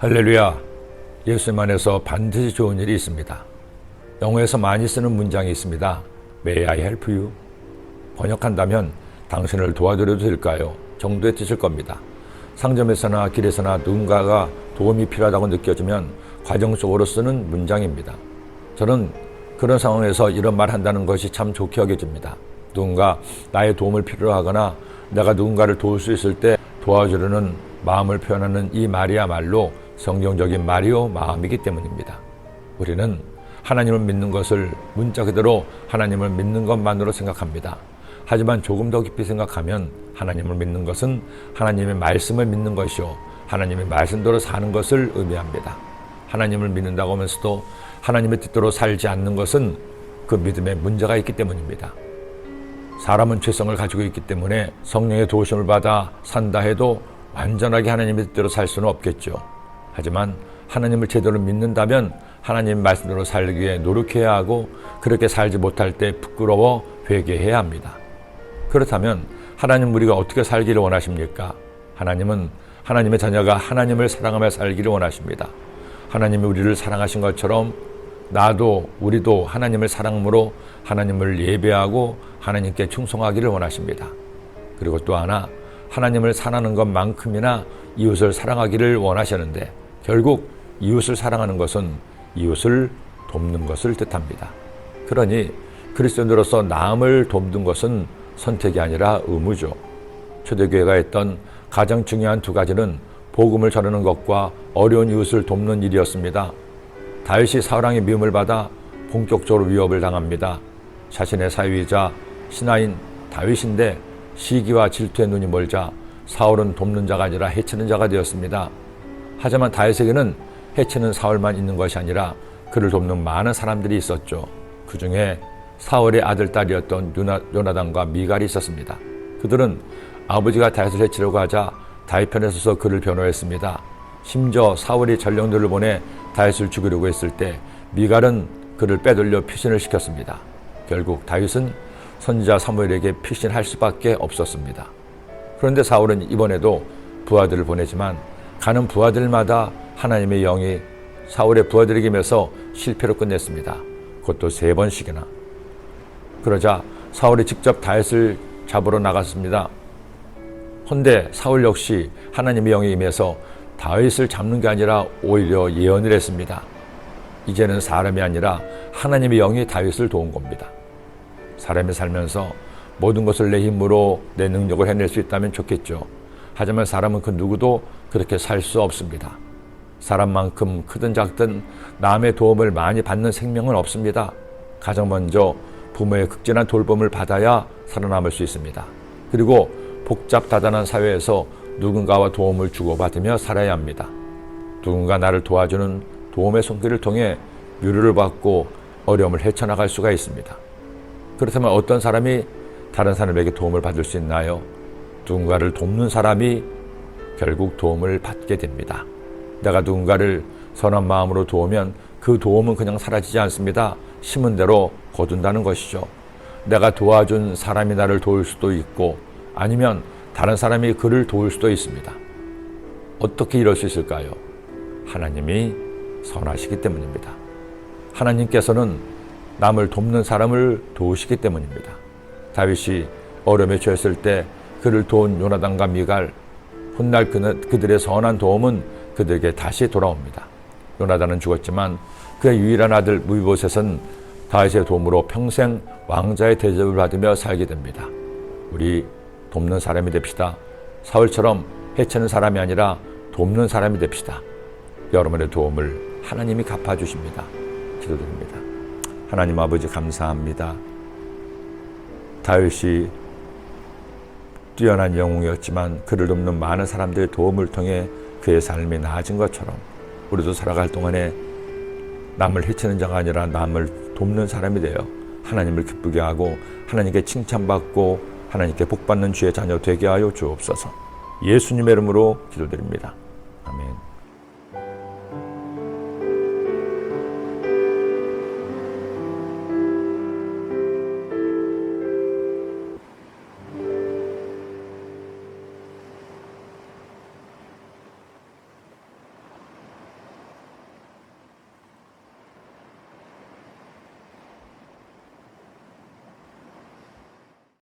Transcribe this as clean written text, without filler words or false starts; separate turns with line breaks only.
할렐루야. 예수님 안에서 반드시 좋은 일이 있습니다. 영어에서 많이 쓰는 문장이 있습니다. May I help you? 번역한다면 당신을 도와드려도 될까요? 정도의 뜻일 겁니다. 상점에서나 길에서나 누군가가 도움이 필요하다고 느껴지면 과정 속으로 쓰는 문장입니다. 저는 그런 상황에서 이런 말 한다는 것이 참 좋게 여겨집니다. 누군가 나의 도움을 필요로 하거나 내가 누군가를 도울 수 있을 때 도와주려는 마음을 표현하는 이 말이야말로 성경적인 말이요 마음이기 때문입니다. 우리는 하나님을 믿는 것을 문자 그대로 하나님을 믿는 것만으로 생각합니다. 하지만 조금 더 깊이 생각하면 하나님을 믿는 것은 하나님의 말씀을 믿는 것이요 하나님의 말씀대로 사는 것을 의미합니다. 하나님을 믿는다고 하면서도 하나님의 뜻대로 살지 않는 것은 그 믿음에 문제가 있기 때문입니다. 사람은 죄성을 가지고 있기 때문에 성령의 도우심을 받아 산다 해도 완전하게 하나님의 뜻대로 살 수는 없겠죠. 하지만 하나님을 제대로 믿는다면 하나님 말씀대로 살기 위해 노력해야 하고 그렇게 살지 못할 때 부끄러워 회개해야 합니다. 그렇다면 하나님 우리가 어떻게 살기를 원하십니까? 하나님은 하나님의 자녀가 하나님을 사랑하며 살기를 원하십니다. 하나님이 우리를 사랑하신 것처럼 나도 우리도 하나님을 사랑으로 하나님을 예배하고 하나님께 충성하기를 원하십니다. 그리고 또 하나 하나님을 사랑하는 것만큼이나 이웃을 사랑하기를 원하시는데 결국 이웃을 사랑하는 것은 이웃을 돕는 것을 뜻합니다. 그러니 그리스도인으로서 남을 돕는 것은 선택이 아니라 의무죠. 초대교회가 했던 가장 중요한 두 가지는 복음을 전하는 것과 어려운 이웃을 돕는 일이었습니다. 다윗이 사울왕의 미움을 받아 본격적으로 위협을 당합니다. 자신의 사위이자 신하인 다윗인데 시기와 질투의 눈이 멀자 사울은 돕는 자가 아니라 해치는 자가 되었습니다. 하지만 다윗에게는 해치는 사울만 있는 것이 아니라 그를 돕는 많은 사람들이 있었죠. 그 중에 사울의 아들 딸이었던 요나단과 미갈이 있었습니다. 그들은 아버지가 다윗을 해치려고 하자 다윗 편에 서서 그를 변호했습니다. 심지어 사울이 전령들을 보내 다윗을 죽이려고 했을 때 미갈은 그를 빼돌려 피신을 시켰습니다. 결국 다윗은 선지자 사무엘에게 피신할 수밖에 없었습니다. 그런데 사울은 이번에도 부하들을 보내지만 가는 부하들마다 하나님의 영이 사울의 부하들에게 임해서 실패로 끝냈습니다. 그것도 3번씩이나. 그러자 사울이 직접 다윗을 잡으러 나갔습니다. 헌데 사울 역시 하나님의 영이 임해서 다윗을 잡는 게 아니라 오히려 예언을 했습니다. 이제는 사람이 아니라 하나님의 영이 다윗을 도운 겁니다. 사람이 살면서 모든 것을 내 힘으로 내 능력을 해낼 수 있다면 좋겠죠. 하지만 사람은 그 누구도 그렇게 살 수 없습니다. 사람만큼 크든 작든 남의 도움을 많이 받는 생명은 없습니다. 가장 먼저 부모의 극진한 돌봄을 받아야 살아남을 수 있습니다. 그리고 복잡다단한 사회에서 누군가와 도움을 주고받으며 살아야 합니다. 누군가 나를 도와주는 도움의 손길을 통해 위로를 받고 어려움을 헤쳐나갈 수가 있습니다. 그렇다면 어떤 사람이 다른 사람에게 도움을 받을 수 있나요? 누군가를 돕는 사람이 결국 도움을 받게 됩니다. 내가 누군가를 선한 마음으로 도우면 그 도움은 그냥 사라지지 않습니다. 심은 대로 거둔다는 것이죠. 내가 도와준 사람이 나를 도울 수도 있고 아니면 다른 사람이 그를 도울 수도 있습니다. 어떻게 이럴 수 있을까요? 하나님이 선하시기 때문입니다. 하나님께서는 남을 돕는 사람을 도우시기 때문입니다. 다윗이 어려움에 처했을 때 그를 도운 요나단과 미갈, 훗날 그들의 선한 도움은 그들에게 다시 돌아옵니다. 요나단은 죽었지만 그의 유일한 아들 무비보셋은 다윗의 도움으로 평생 왕자의 대접을 받으며 살게 됩니다. 우리 돕는 사람이 됩시다. 사울처럼 해치는 사람이 아니라 돕는 사람이 됩시다. 여러분의 도움을 하나님이 갚아주십니다. 기도드립니다. 하나님 아버지 감사합니다. 다윗이 뛰어난 영웅이었지만 그를 돕는 많은 사람들의 도움을 통해 그의 삶이 나아진 것처럼 우리도 살아갈 동안에 남을 해치는 자가 아니라 남을 돕는 사람이 되어 하나님을 기쁘게 하고 하나님께 칭찬받고 하나님께 복받는 주의 자녀 되게 하여 주옵소서. 예수님의 이름으로 기도드립니다.